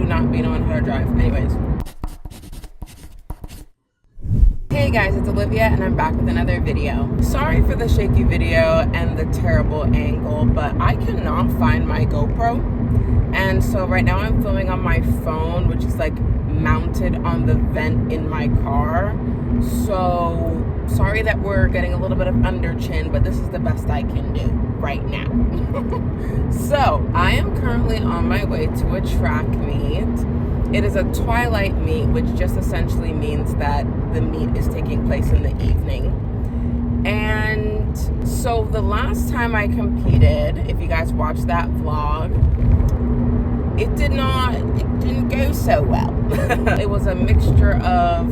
do not be knowing how to drive. Anyways. Hey guys, it's Olivia and I'm back with another video. Sorry for the shaky video and the terrible angle, but I cannot find my GoPro. And so right now I'm filming on my phone, which is like mounted on the vent in my car. So sorry that we're getting a little bit of under chin, but this is the best I can do right now. So I am currently on my way to a track meet. It is a twilight meet, which just essentially means that the meet is taking place in the evening. And so the last time I competed, if you guys watched that vlog, it didn't go so well. It was a mixture of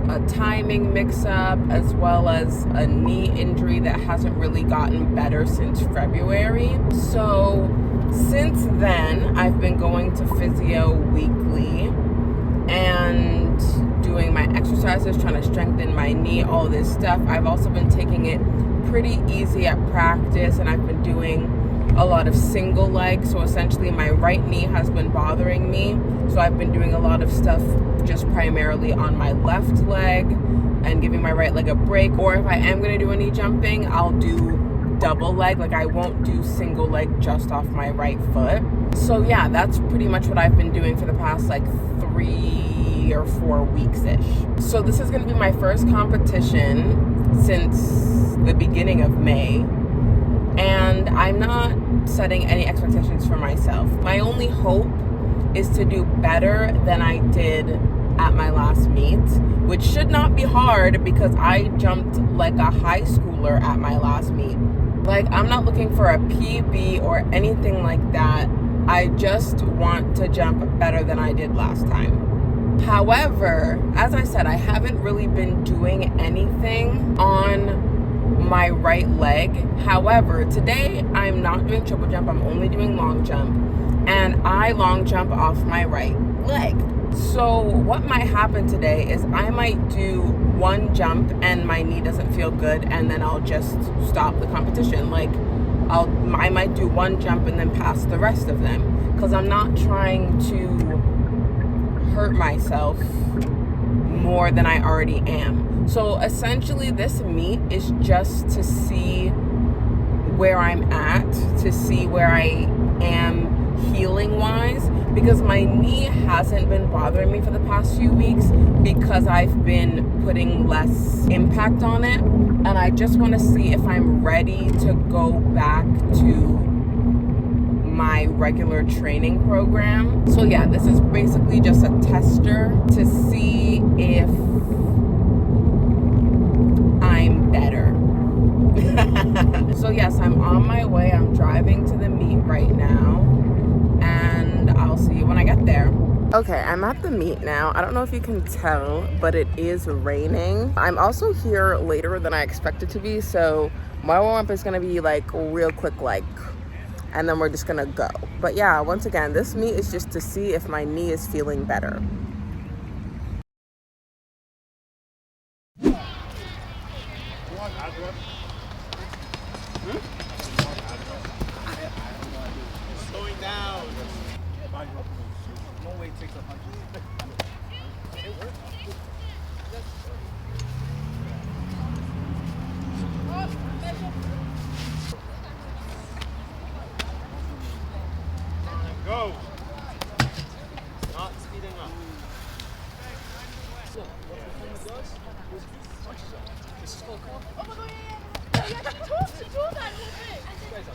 a timing mix-up as well as a knee injury that hasn't really gotten better since February. So since then, I've been going to physio weekly and doing my exercises, trying to strengthen my knee, all this stuff. I've also been taking it pretty easy at practice, and I've been doing a lot of single leg. So essentially my right knee has been bothering me. So I've been doing a lot of stuff just primarily on my left leg and giving my right leg a break. Or if I am going to do any jumping, I'll do double leg. Like I won't do single leg just off my right foot. So yeah, that's pretty much what I've been doing for the past like 3 or 4 weeks-ish. So this is going to be my first competition since the beginning of May. And I'm not setting any expectations for myself. My only hope is to do better than I did at my last meet, which should not be hard because I jumped like a high schooler at my last meet. Like, I'm not looking for a PB or anything like that. I just want to jump better than I did last time. However, as I said, I haven't really been doing anything on my right leg. However, today I'm not doing triple jump, I'm only doing long jump, and I long jump off my right leg. So what might happen today is I might do one jump and my knee doesn't feel good, and then I'll just stop the competition. Like I might do one jump and then pass the rest of them, because I'm not trying to hurt myself more than I already am. So essentially this meet is just to see where I'm at, to see where I am healing wise, because my knee hasn't been bothering me for the past few weeks because I've been putting less impact on it, and I just want to see if I'm ready to go back to my regular training program. So yeah, this is basically just a tester to see if I'm better. So yes, I'm on my way. I'm driving to the meet right now, and I'll see you when I get there. Okay, I'm at the meet now. I don't know if you can tell, but it is raining. I'm also here later than I expected to be, so my warm-up is gonna be like real quick, like, and then we're just gonna go. But yeah, once again, this meet is just to see if my knee is feeling better. Slowing down. No way takes 100. It works. Go. Not speeding up. So, what the time it does is punches up. This is called coffee. Oh my god, yeah. You have to talk to do that a little bit. You guys are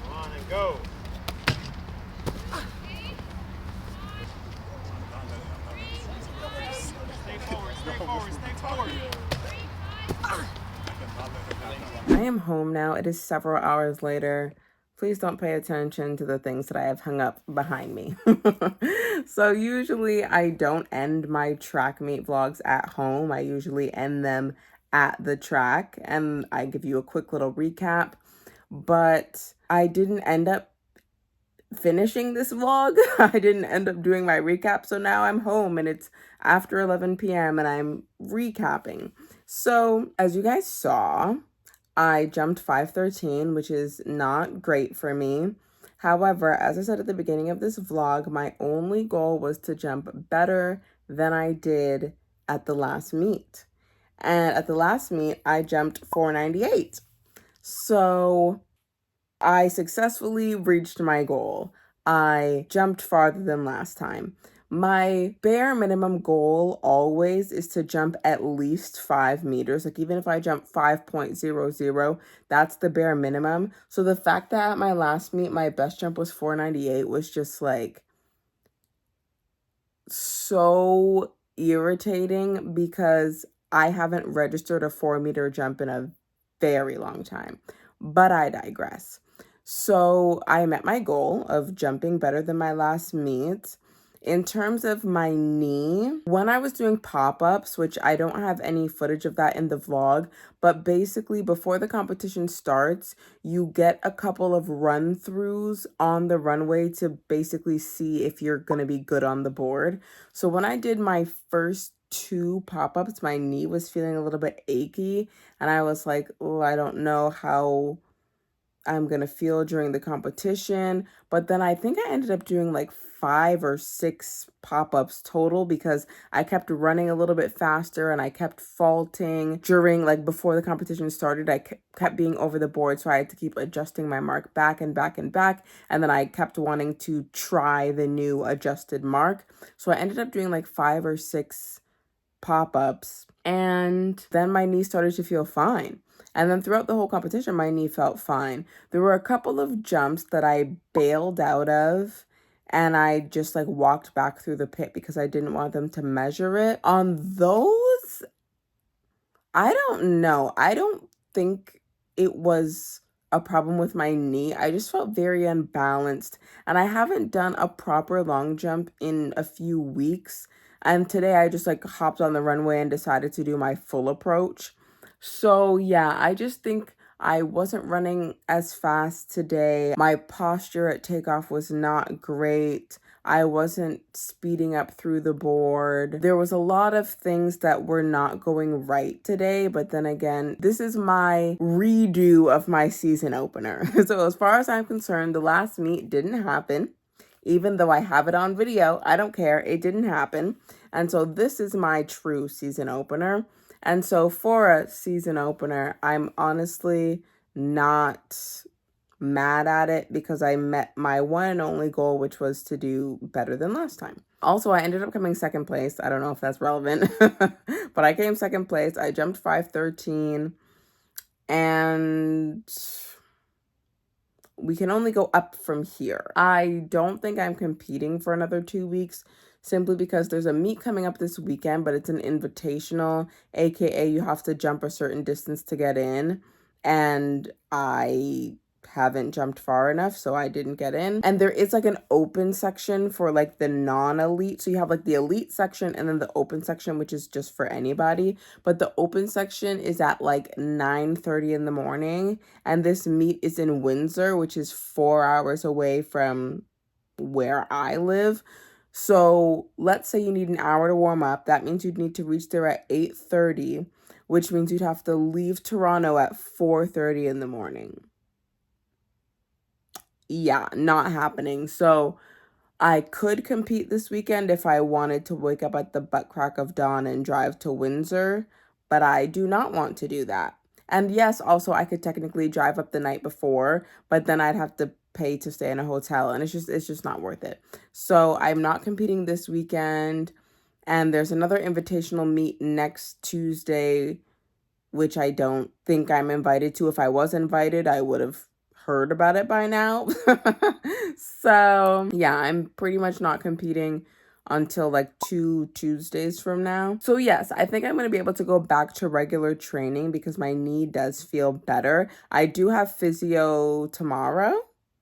come on and go. Stay forward, stay forward, stay forward. I am home now. It is several hours later. Please don't pay attention to the things that I have hung up behind me. So usually I don't end my track meet vlogs at home. I usually end them at the track and I give you a quick little recap. But I didn't end up finishing this vlog. I didn't end up doing my recap. So now I'm home and it's after 11 p.m. and I'm recapping. So as you guys saw, I jumped 513, which is not great for me. However, as I said at the beginning of this vlog, my only goal was to jump better than I did at the last meet. And at the last meet, I jumped 498. So I successfully reached my goal. I jumped farther than last time. My bare minimum goal always is to jump at least 5 meters. Like even if I jump 5.00, that's the bare minimum. So the fact that at my last meet, my best jump was 498 was just like so irritating because I haven't registered a 4-meter jump in a very long time. But I digress. So I met my goal of jumping better than my last meet. In terms of my knee, when I was doing pop-ups, which I don't have any footage of that in the vlog, but basically before the competition starts, you get a couple of run-throughs on the runway to basically see if you're going to be good on the board. So when I did my first 2 pop-ups, my knee was feeling a little bit achy, and I was like, oh, I don't know how I'm going to feel during the competition. But then I think I ended up doing like 5 or 6 pop-ups total because I kept running a little bit faster and I kept faulting during, like, before the competition started. I kept being over the board, so I had to keep adjusting my mark back and back and back. And then I kept wanting to try the new adjusted mark. So I ended up doing like 5 or 6 pop-ups, and then my knee started to feel fine. And then throughout the whole competition, my knee felt fine. There were a couple of jumps that I bailed out of, and I just like walked back through the pit because I didn't want them to measure it. On those, I don't know. I don't think it was a problem with my knee. I just felt very unbalanced, and I haven't done a proper long jump in a few weeks. And today I just like hopped on the runway and decided to do my full approach. So yeah, I just think I wasn't running as fast today. My posture at takeoff was not great. I wasn't speeding up through the board. There was a lot of things that were not going right today, but then again, this is my redo of my season opener. So as far as I'm concerned, the last meet didn't happen. Even though I have it on video, I don't care. It didn't happen. And so this is my true season opener. And so for a season opener, I'm honestly not mad at it because I met my one and only goal, which was to do better than last time. Also, I ended up coming second place. I don't know if that's relevant, but I came second place. I jumped 513, and we can only go up from here. I don't think I'm competing for another 2 weeks simply because there's a meet coming up this weekend, but it's an invitational, aka you have to jump a certain distance to get in, and I haven't jumped far enough, so I didn't get in. And there is like an open section for like the non-elite. So you have like the elite section and then the open section, which is just for anybody. But the open section is at like 9:30 in the morning. And this meet is in Windsor, which is 4 hours away from where I live. So let's say you need an hour to warm up. That means you'd need to reach there at 8:30, which means you'd have to leave Toronto at 4:30 in the morning. Yeah, not happening. So I could compete this weekend if I wanted to wake up at the butt crack of dawn and drive to Windsor, but I do not want to do that. And yes, also I could technically drive up the night before, but then I'd have to pay to stay in a hotel, and it's just not worth it. So I'm not competing this weekend, and there's another invitational meet next Tuesday, which I don't think I'm invited to. If I was invited, I would have heard about it by now. So yeah, I'm pretty much not competing until like 2 Tuesdays from now. So yes, I think I'm going to be able to go back to regular training because my knee does feel better. I do have physio tomorrow,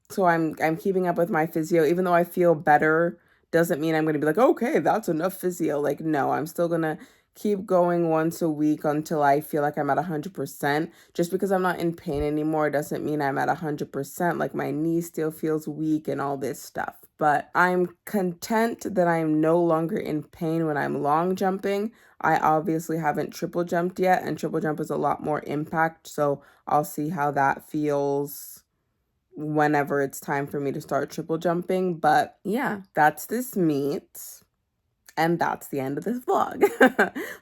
so I'm keeping up with my physio. Even though I feel better doesn't mean I'm going to be like, okay, that's enough physio. Like, no, I'm still going to keep going once a week until I feel like I'm at 100%. Just because I'm not in pain anymore doesn't mean I'm at 100%. Like, my knee still feels weak and all this stuff. but I'm content that I'm no longer in pain when I'm long jumping. I obviously haven't triple jumped yet, and triple jump is a lot more impact, so I'll see how that feels whenever it's time for me to start triple jumping. But yeah, that's this meet. And that's the end of this vlog.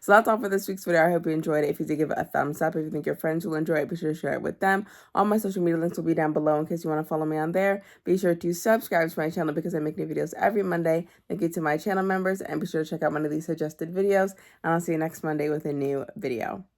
So that's all for this week's video. I hope you enjoyed it. If you did, give it a thumbs up. If you think your friends will enjoy it, be sure to share it with them. All my social media links will be down below in case you want to follow me on there. Be sure to subscribe to my channel because I make new videos every Monday. Thank you to my channel members, and be sure to check out one of these suggested videos. And I'll see you next Monday with a new video.